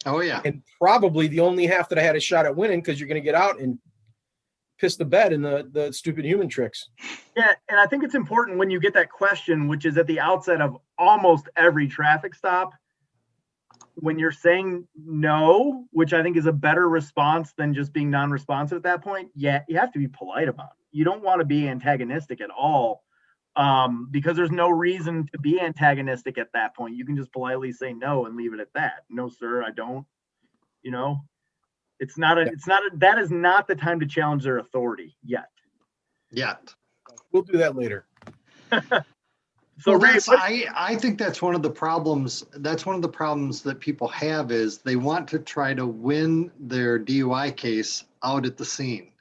Oh, yeah. And probably the only half that I had a shot at winning, because you're going to get out and piss the bed in the stupid human tricks. Yeah, and I think it's important when you get that question, which is at the outset of almost every traffic stop, when you're saying no, which I think is a better response than just being non-responsive at that point, yeah, you have to be polite about it. You don't want to be antagonistic at all, because there's no reason to be antagonistic at that point. You can just politely say no and leave it at that. No, sir, I don't. That is not the time to challenge their authority yet. We'll do that later. So Ray, I think that's one of the problems. That's one of the problems that people have, is they want to try to win their DUI case out at the scene.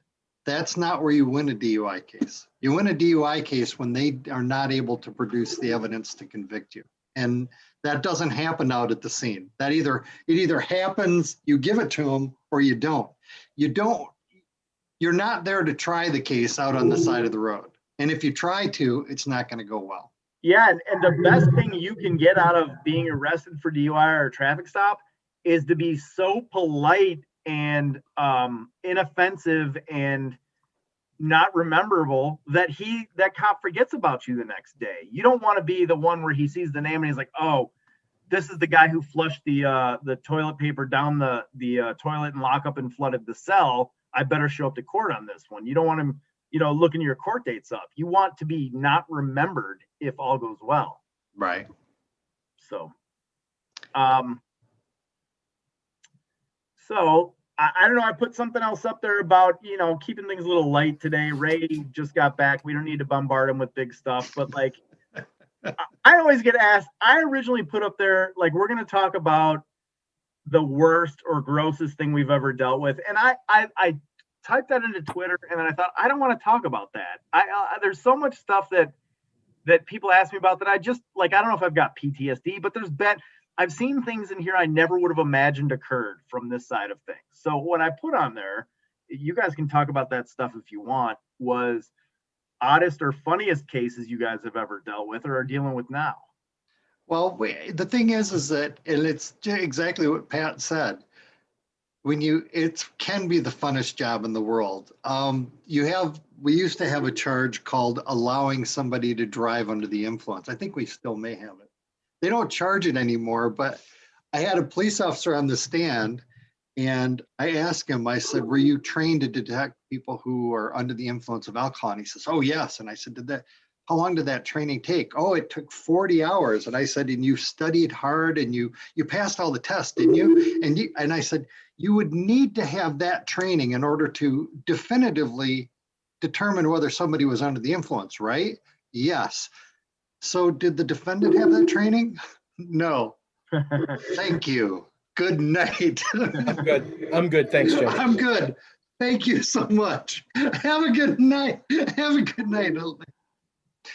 That's not where you win a DUI case. You win a DUI case when they are not able to produce the evidence to convict you. And that doesn't happen out at the scene. It either happens, you give it to them, or you don't. You're not there to try the case out on the side of the road. And if you try to, it's not going to go well. Yeah, and the best thing you can get out of being arrested for DUI or a traffic stop is to be so polite and inoffensive and not rememberable that cop forgets about you the next day. You don't want to be the one where he sees the name and he's like, oh, this is the guy who flushed the toilet paper down the toilet and lock up and flooded the cell. I better show up to court on this one. You don't want him, looking your court dates up. You want to be not remembered if all goes well. Right. So, I don't know. I put something else up there about, keeping things a little light today. Ray just got back. We don't need to bombard him with big stuff, but I always get asked, I originally put up there, like, we're going to talk about the worst or grossest thing we've ever dealt with. And I typed that into Twitter, and then I thought, I don't want to talk about that. There's so much stuff that people ask me about that I just, like, I don't know if I've got PTSD, but I've seen things in here I never would have imagined occurred from this side of things. So what I put on there, you guys can talk about that stuff if you want, was oddest or funniest cases you guys have ever dealt with or are dealing with now. Well, the thing is that, and it's exactly what Pat said, it can be the funnest job in the world. We used to have a charge called allowing somebody to drive under the influence. I think we still may have it. They don't charge it anymore, but I had a police officer on the stand, and I asked him, I said, were you trained to detect people who are under the influence of alcohol? And he says, oh, yes. And I said, how long did that training take? Oh, it took 40 hours. And I said, and you studied hard and you passed all the tests, didn't you? And I said, you would need to have that training in order to definitively determine whether somebody was under the influence, right? Yes. So did the defendant have that training? No. Thank you. Good night. I'm good. Thanks, Judge. I'm good. Thank you so much. Have a good night. Have a good night.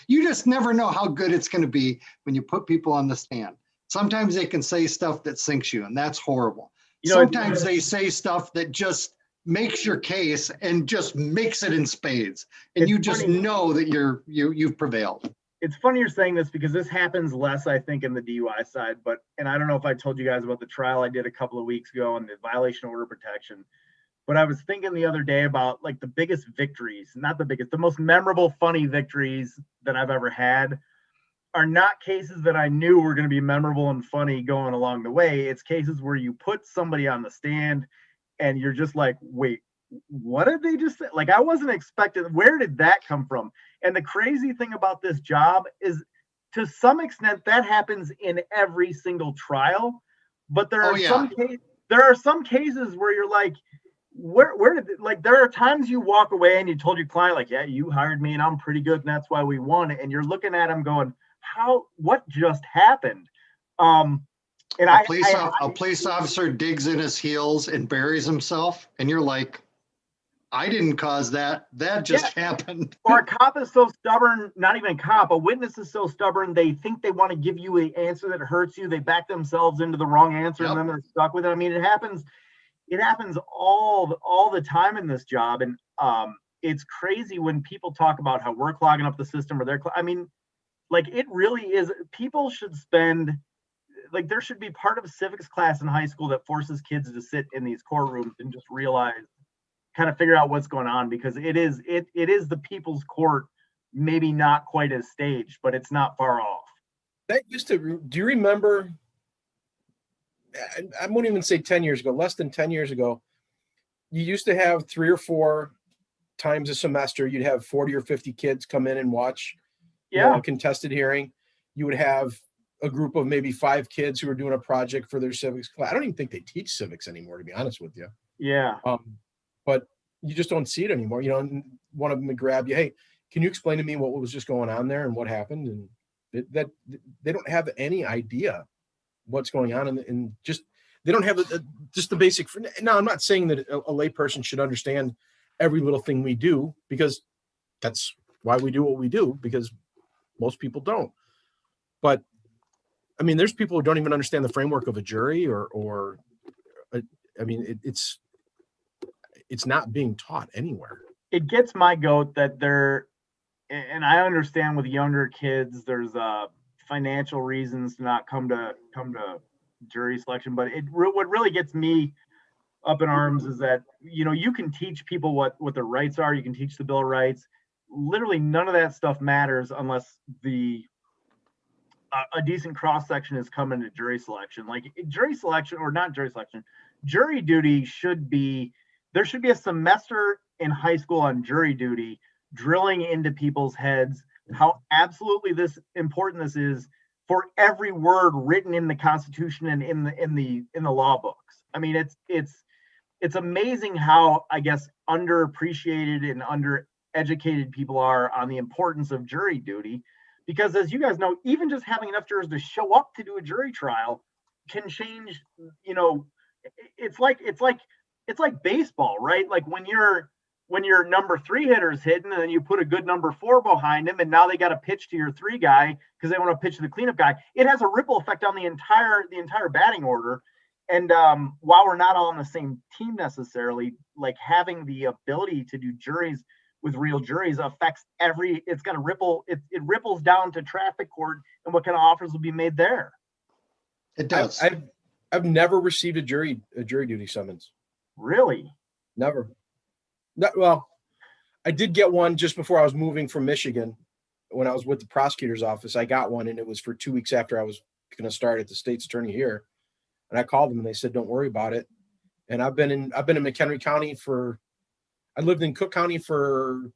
You just never know how good it's going to be when you put people on the stand. Sometimes they can say stuff that sinks you, and that's horrible. Sometimes they say stuff that just makes your case and just makes it in spades, and you just know that you've prevailed. It's funny you're saying this because this happens less, I think, in the DUI side. And I don't know if I told you guys about the trial I did a couple of weeks ago on the violation of order protection. But I was thinking the other day about, like, the biggest victories, not the biggest, the most memorable, funny victories that I've ever had are not cases that I knew were going to be memorable and funny going along the way. It's cases where you put somebody on the stand and you're just like, wait, what did they just say? Like, I wasn't expecting, where did that come from? And the crazy thing about this job is, to some extent, that happens in every single trial. But there are some cases where you're like, where did, like, there are times you walk away and you told your client, like, yeah, you hired me and I'm pretty good and that's why we won it. And you're looking at them going, what just happened? And a police officer digs in his heels and buries himself, and you're like, I didn't cause that. That just happened. Or a cop is so stubborn, not even a cop, a witness is so stubborn, they think they want to give you an answer that hurts you. They back themselves into the wrong answer, and then they're stuck with it. I mean, it happens all the time in this job. And it's crazy when people talk about how we're clogging up the system, or I mean, like, it really is. People should spend, like, there should be part of a civics class in high school that forces kids to sit in these courtrooms and just realize, kind of figure out what's going on, because it is the people's court, maybe not quite as staged, but it's not far off. Do you remember, I won't even say 10 years ago, less than 10 years ago, you used to have 3 or 4 times a semester, you'd have 40 or 50 kids come in and watch a contested hearing. You would have a group of maybe 5 kids who were doing a project for their civics class. I don't even think they teach civics anymore, to be honest with you. Yeah. But you just don't see it anymore. One of them would grab you, hey, can you explain to me what was just going on there and what happened? And that they don't have any idea what's going on, and just they don't have just the basic. Now, I'm not saying that a layperson should understand every little thing we do, because that's why we do what we do, because most people don't. But I mean, there's people who don't even understand the framework of a jury, or I mean, it's not being taught anywhere. It gets my goat that and I understand with younger kids, there's financial reasons to not come to jury selection. But what really gets me up in arms is that, you can teach people what their rights are. You can teach the Bill of Rights. Literally none of that stuff matters unless a decent cross section is coming to jury selection. Like, jury selection, or not jury selection, jury duty there should be a semester in high school on jury duty, drilling into people's heads how absolutely important this is for every word written in the Constitution and in the law books. I mean, it's amazing how, I guess, underappreciated and undereducated people are on the importance of jury duty, Because as you guys know, even just having enough jurors to show up to do a jury trial can change, it's like baseball, right? Like when your number 3 hitter is hitting and then you put a good number 4 behind him and now they got to pitch to your 3 guy because they want to pitch to the cleanup guy. It has a ripple effect on the entire batting order. And while we're not all on the same team necessarily, like having the ability to do juries with real juries affects it's got a ripple. It ripples down to traffic court and what kind of offers will be made there. It does. I've never received a jury duty summons. Really? Never. Well, I did get one just before I was moving from Michigan. When I was with the prosecutor's office, I got one, and it was for 2 weeks after I was going to start at the state's attorney here. And I called them, and they said, "Don't worry about it." And I've been in McHenry County I lived in Cook County for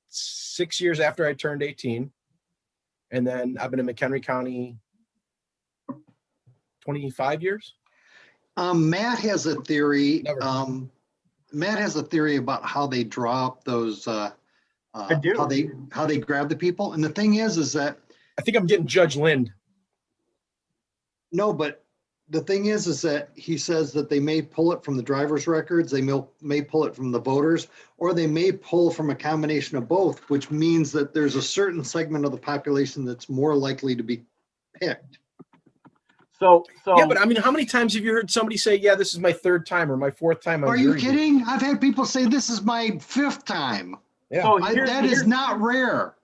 6 years after I turned 18. And then I've been in McHenry County 25 years. Matt has a theory. Never. Matt has a theory about how they draw up those, I do. how they grab the people. And the thing is that I think I'm getting Judge Lind. no, but the thing is that he says that they may pull it from the driver's records, they may pull it from the voters, or they may pull from a combination of both, which means that there's a certain segment of the population that's more likely to be picked. So yeah, but I mean, how many times have you heard somebody say, "Yeah, this is my 3rd time or my 4th time"? Are you kidding? I've had people say this is my 5th time. Yeah, so that is not rare.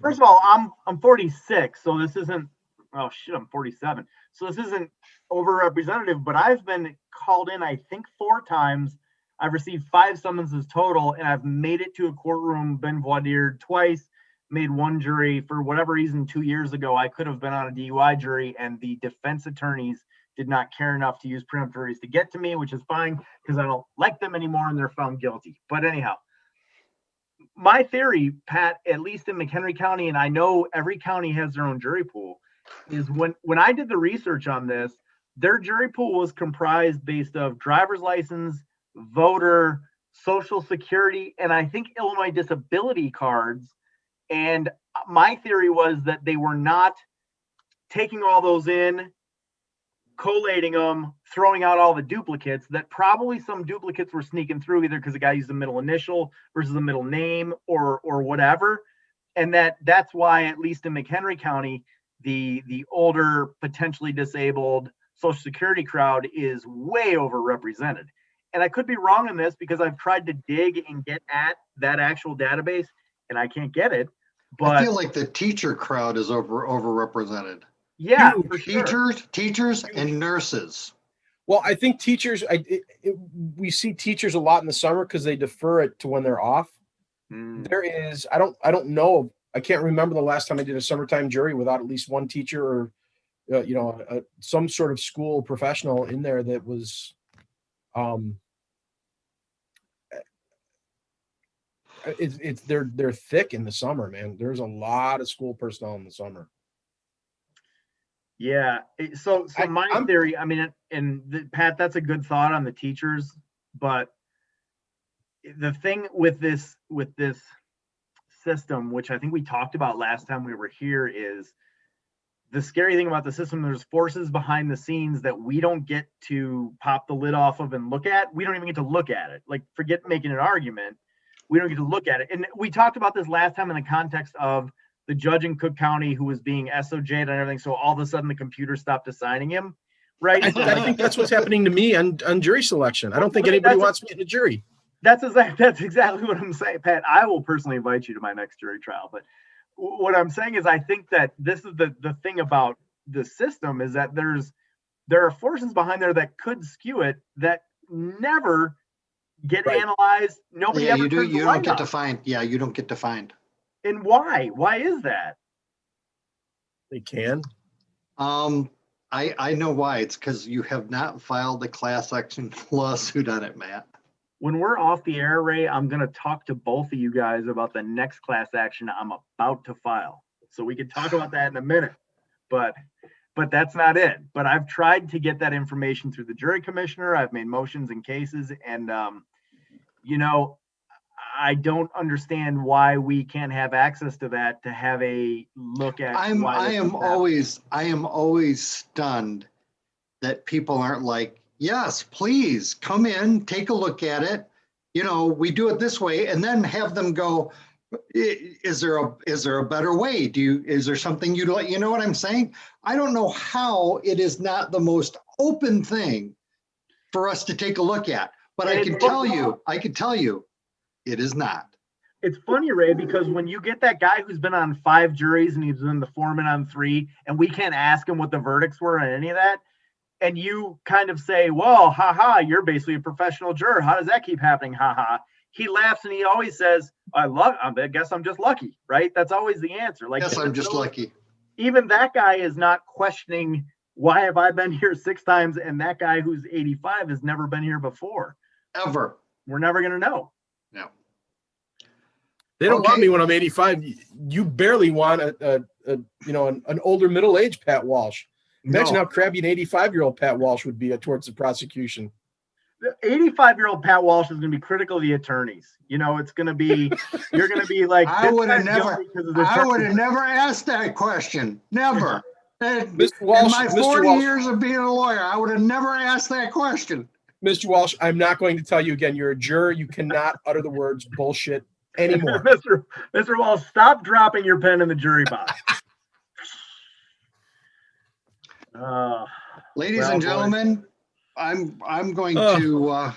First of all, I'm 46, so this isn't. Oh shit, I'm 47. So this isn't overrepresentative, but I've been called in, I think 4 times. I've received 5 summonses total, and I've made it to a courtroom, been voir dired twice, made 1 jury. For whatever reason, 2 years ago, I could have been on a DUI jury, and the defense attorneys did not care enough to use preemptories to get to me, which is fine because I don't like them anymore, and they're found guilty. But anyhow, my theory, Pat, at least in McHenry County, and I know every county has their own jury pool, is when I did the research on this, their jury pool was comprised based of driver's license, voter, social security, and I think Illinois disability cards. And my theory was that they were not taking all those in, collating them, throwing out all the duplicates, that probably some duplicates were sneaking through either because the guy used the middle initial versus the middle name or whatever. And that's why, at least in McHenry County, the older, potentially disabled Social Security crowd is way overrepresented. And I could be wrong in this because I've tried to dig and get at that actual database and I can't get it. But I feel like the teacher crowd is overrepresented. Yeah, for sure. Teachers and nurses. Well, I think teachers, we see teachers a lot in the summer because they defer it to when they're off. There is, I don't know, I can't remember the last time I did a summertime jury without at least one teacher or, some sort of school professional in there that was, they're thick in the summer, man. There's a lot of school personnel in the summer. Yeah. So my theory, I mean, Pat, that's a good thought on the teachers, but the thing with this system, which I think we talked about last time we were here, is the scary thing about the system. There's forces behind the scenes that we don't get to pop the lid off of and look at. We don't even get to look at it. Like, forget making an argument. We don't get to look at it. And we talked about this last time in the context of the judge in Cook County who was being SOJ'd and everything. So all of a sudden the computer stopped assigning him. Right. I think that's what's happening to me on jury selection. I don't think anybody wants me in a jury. That's exactly what I'm saying, Pat. I will personally invite you to my next jury trial. But what I'm saying is, I think that this is the thing about the system is that there are forces behind there that could skew it that never get analyzed. Nobody ever turns the light on. You don't get to find. And why? Why is that? They can. I know why. It's because you have not filed a class action lawsuit on it, Matt. When we're off the air, Ray, I'm going to talk to both of you guys about the next class action I'm about to file. So we could talk about that in a minute, but that's not it. But I've tried to get that information through the jury commissioner. I've made motions and cases, and I I don't understand why we can't have access to that to have a look at. I am always stunned that people aren't like, yes, please come in, take a look at it. You know, we do it this way, and then have them go, is there a better way? Is there something you'd like? You know what I'm saying? I don't know how it is not the most open thing for us to take a look at, but I can tell you, it is not. It's funny, Ray, because when you get that guy who's been on 5 juries and he's been the foreman on 3, and we can't ask him what the verdicts were on any of that, and you kind of say, well, haha, you're basically a professional juror. How does that keep happening? Haha. He laughs and he always says, I guess I'm just lucky, right? That's always the answer. Like, yes, I'm just lucky. Even that guy is not questioning, why have I been here 6 times and that guy who's 85 has never been here before? Ever. We're never going to know. No. They don't want me when I'm 85. You barely want an older middle-aged Pat Walsh. Imagine how crabby an 85-year-old Pat Walsh would be towards the prosecution. The 85-year-old Pat Walsh is going to be critical of the attorneys. You know, it's going to be, you're going to be like, I would have never asked that question. Never. Mr. Walsh, in my 40 years of being a lawyer, I would have never asked that question. Mr. Walsh, I'm not going to tell you again. You're a juror. You cannot utter the words bullshit anymore. Mr. Walsh, stop dropping your pen in the jury box. Ladies and gentlemen, I'm going to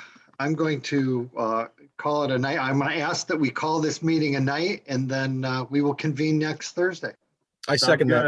call it a night. I'm going to ask that we call this meeting a night, and then we will convene next Thursday. I second that.